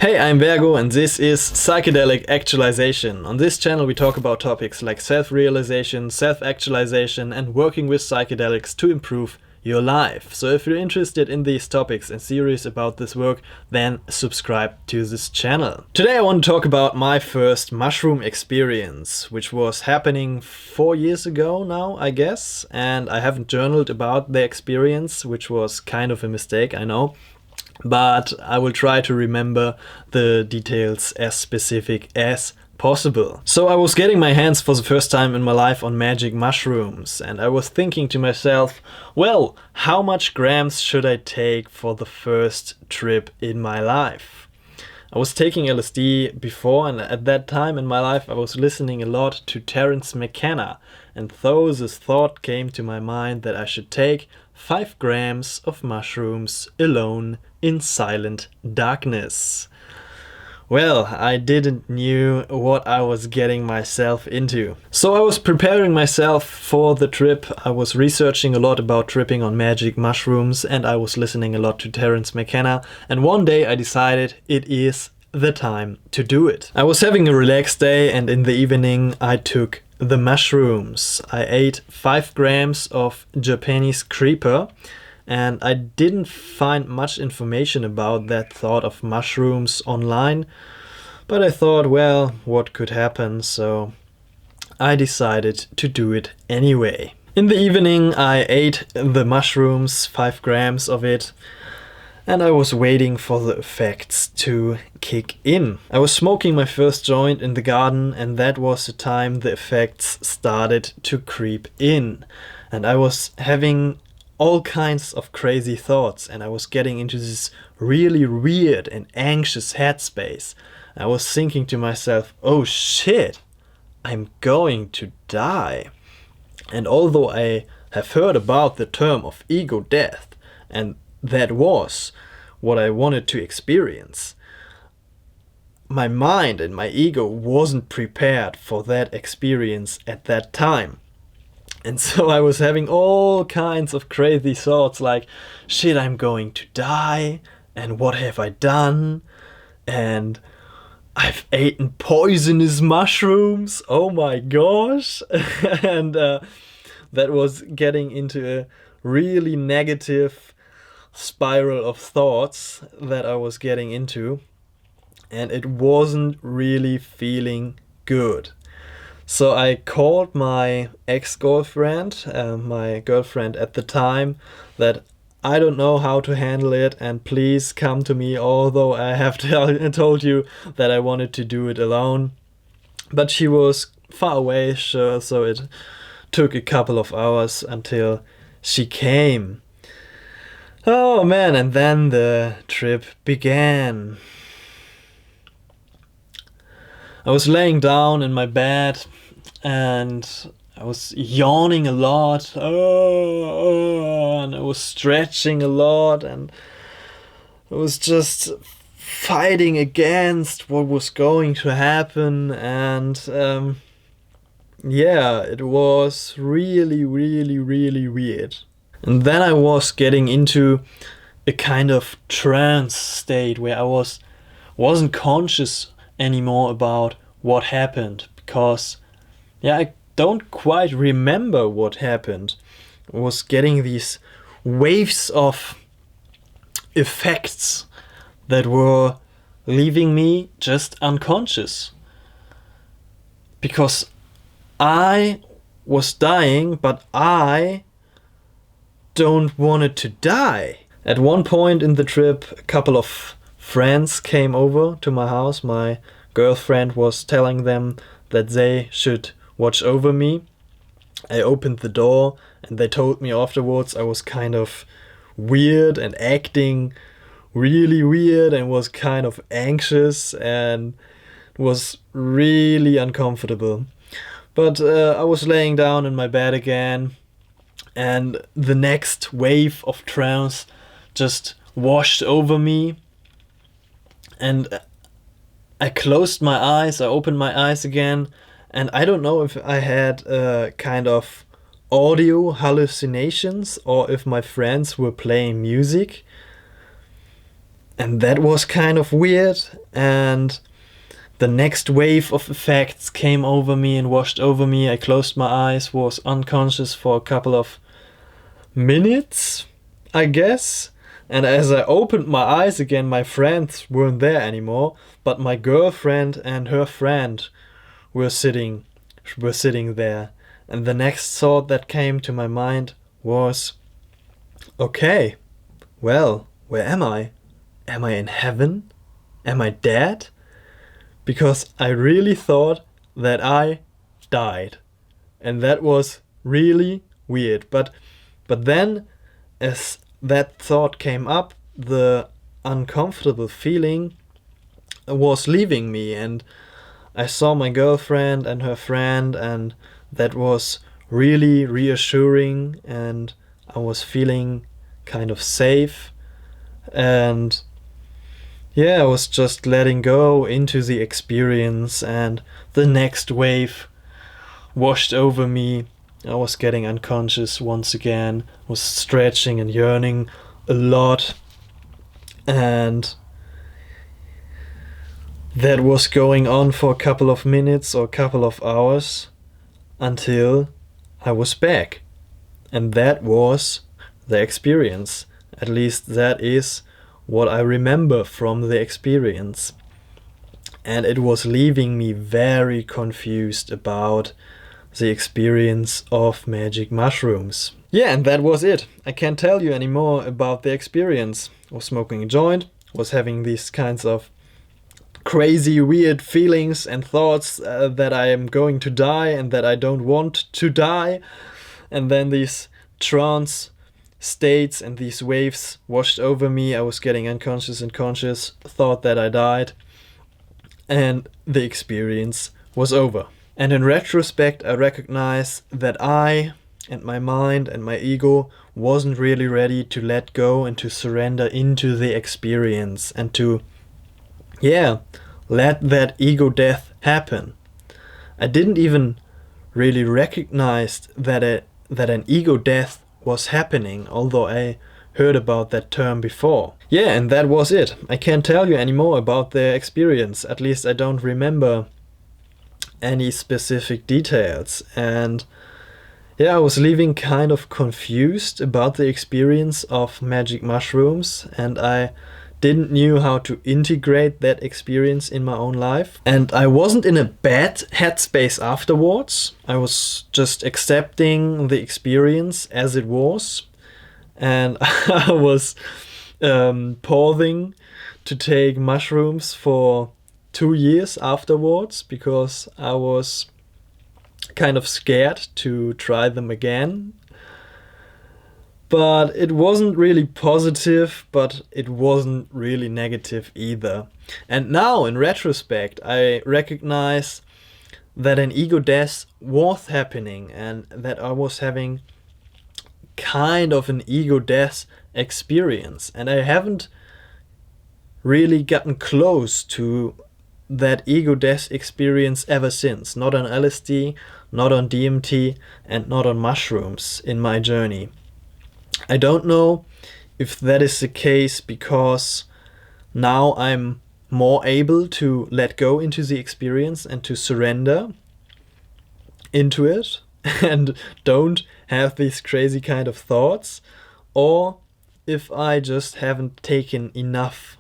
Hey, I'm Vergo and this is Psychedelic Actualization. On this channel we talk about topics like self-realization, self-actualization and working with psychedelics to improve your life. So if you're interested in these topics and serious about this work, then subscribe to this channel. Today I want to talk about my first mushroom experience, which was happening 4 years ago now, I guess. And I haven't journaled about the experience, which was kind of a mistake, I know. But I will try to remember the details as specific as possible. So I was getting my hands for the first time in my life on magic mushrooms, and I was thinking to myself, well, how much grams should I take for the first trip in my life? I was taking LSD before, and at that time in my life I was listening a lot to TerenceMckenna, and so this thought came to my mind that I should take 5 grams of mushrooms alone in silent darkness. Well, I didn't knew what I was getting myself into. So I was preparing myself for the trip. I was researching a lot about tripping on magic mushrooms, and I was listening a lot to TerenceMckenna, and one day I decided it is the time to do it. I was having a relaxed day, and in the evening I took the mushrooms. I ate 5 grams of Japanese creeper, and I didn't find much information about that thought of mushrooms online, but I thought, well, what could happen, so I decided to do it anyway. In the evening I ate the mushrooms, 5 grams of it, and I was waiting for the effects to kick in. I was smoking my first joint in the garden, and that was the time the effects started to creep in. And I was having all kinds of crazy thoughts, and I was getting into this really weird and anxious headspace. I was thinking to myself, oh shit, I'm going to die. And although I have heard about the term of ego death, and that was what I wanted to experience, my mind and my ego wasn't prepared for that experience at that time. And so I was having all kinds of crazy thoughts like, shit, I'm going to die, and what have I done? And I've eaten poisonous mushrooms, oh my gosh. And that was getting into a really negative spiral of thoughts that I was getting into, and it wasn't really feeling good. So I called my ex-girlfriend, my girlfriend at the time, that I don't know how to handle it and please come to me, although I have told you that I wanted to do it alone. But she was far away, sure, so it took a couple of hours until she came. Oh man, and then the trip began. I was laying down in my bed and I was yawning a lot, and I was stretching a lot, and I was just fighting against what was going to happen, and yeah, it was really weird. And then I was getting into a kind of trance state where I wasn't conscious anymore about what happened, because I don't quite remember what happened. I was getting these waves of effects that were leaving me just unconscious, because I was dying, but I don't want it to die. At one point in the trip, a couple of friends came over to my house. My girlfriend was telling them that they should watch over me. I opened the door and they told me afterwards I was kind of weird and acting really weird and was kind of anxious and was really uncomfortable. But I was laying down in my bed again, and the next wave of trance just washed over me, and I closed my eyes, I opened my eyes again, and I don't know if I had kind of audio hallucinations or if my friends were playing music. And that was kind of weird. And the next wave of effects came over me and washed over me. I closed my eyes, was unconscious for a couple of minutes, I guess. And as I opened my eyes again, my friends weren't there anymore, but my girlfriend and her friend were sitting there. And the next thought that came to my mind was, okay, well, where am I? Am I in heaven? Am I dead? Because I really thought that I died. And that was really weird. But then, as that thought came up, the uncomfortable feeling was leaving me, and I saw my girlfriend and her friend, and that was really reassuring, and I was feeling kind of safe. And yeah, I was just letting go into the experience, and the next wave washed over me. I was getting unconscious once again, was stretching and yearning a lot, and that was going on for a couple of minutes or a couple of hours until I was back. And that was the experience. At least that is what I remember from the experience. And it was leaving me very confused about the experience of magic mushrooms. Yeah, and that was it. I can't tell you anymore about the experience. I was smoking a joint, was having these kinds of crazy, weird feelings and thoughts that I am going to die and that I don't want to die. And then these trance states and these waves washed over me. I was getting unconscious and conscious, thought that I died, and the experience was over. And in retrospect, I recognize that I and my mind and my ego wasn't really ready to let go and to surrender into the experience and to, let that ego death happen. I didn't even really recognize that an ego death was happening, although I heard about that term before. Yeah, and that was it. I can't tell you anymore about the experience. At least I don't remember any specific details. And yeah, I was leaving kind of confused about the experience of magic mushrooms, and I didn't knew how to integrate that experience in my own life. And I wasn't in a bad headspace afterwards. I was just accepting the experience as it was. And I was pausing to take mushrooms for 2 years afterwards because I was kind of scared to try them again. But it wasn't really positive, but it wasn't really negative either. And now, in retrospect, I recognize that an ego death was happening and that I was having kind of an ego death experience. And I haven't really gotten close to that ego death experience ever since. Not on LSD, not on DMT, and not on mushrooms in my journey. I don't know if that is the case because now I'm more able to let go into the experience and to surrender into it and don't have these crazy kind of thoughts, or if I just haven't taken enough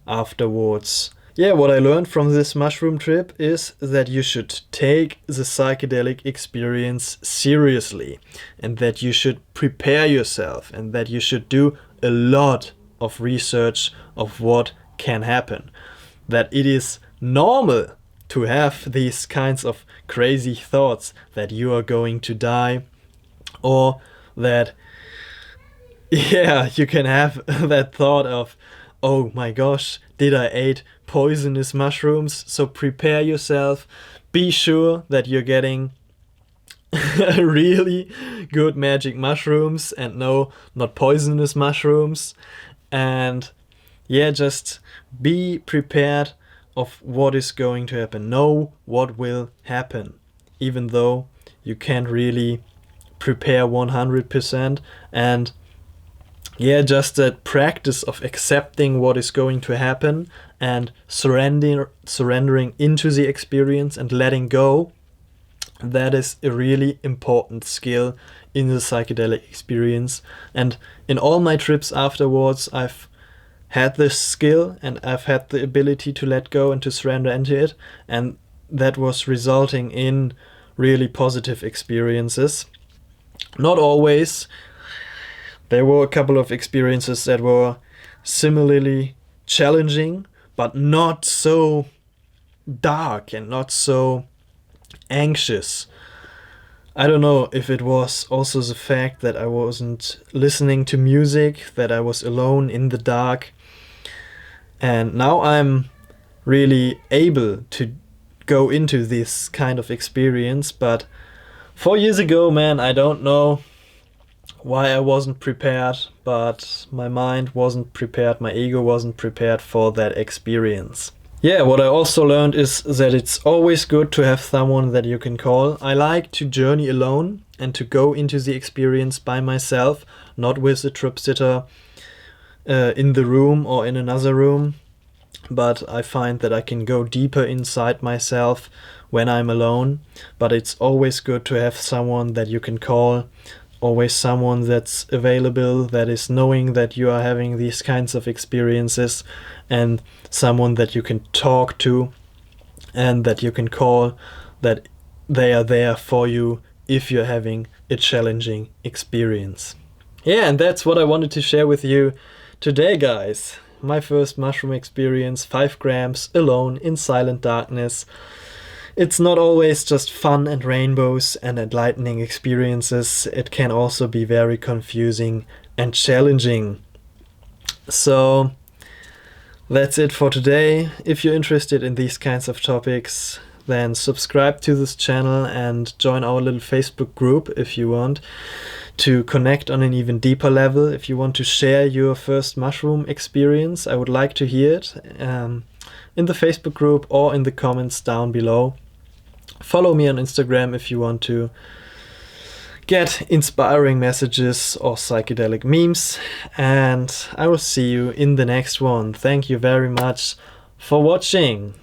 afterwards. Yeah, what I learned from this mushroom trip is that you should take the psychedelic experience seriously and that you should prepare yourself and that you should do a lot of research of what can happen. That it is normal to have these kinds of crazy thoughts that you are going to die, or that, you can have that thought of, oh my gosh, did I eat poisonous mushrooms? So prepare yourself. Be sure that you're getting really good magic mushrooms and no, not poisonous mushrooms. And just be prepared of what is going to happen. Know what will happen, even though you can't really prepare 100%. And yeah, just that practice of accepting what is going to happen and surrendering into the experience and letting go, that is a really important skill in the psychedelic experience. And in all my trips afterwards, I've had this skill and I've had the ability to let go and to surrender into it, and that was resulting in really positive experiences. Not always. There were a couple of experiences that were similarly challenging, but not so dark and not so anxious. I don't know if it was also the fact that I wasn't listening to music, that I was alone in the dark. And now I'm really able to go into this kind of experience. But 4 years ago, man, I don't know why I wasn't prepared, but my mind wasn't prepared, my ego wasn't prepared for that experience. Yeah, what I also learned is that it's always good to have someone that you can call. I like to journey alone and to go into the experience by myself, not with a trip sitter in the room or in another room. But I find that I can go deeper inside myself when I'm alone. But it's always good to have someone that you can call, always someone that's available, that is knowing that you are having these kinds of experiences, and someone that you can talk to and that you can call, that they are there for you if you're having a challenging experience. Yeah, and that's what I wanted to share with you today, guys. My first mushroom experience, 5 grams, alone in silent darkness. It's not always just fun and rainbows and enlightening experiences. It can also be very confusing and challenging. So that's it for today. If you're interested in these kinds of topics, then subscribe to this channel and join our little Facebook group if you want to connect on an even deeper level. If you want to share your first mushroom experience, I would like to hear it in the Facebook group or in the comments down below. Follow me on Instagram if you want to get inspiring messages or psychedelic memes, and I will see you in the next one. Thank you very much for watching.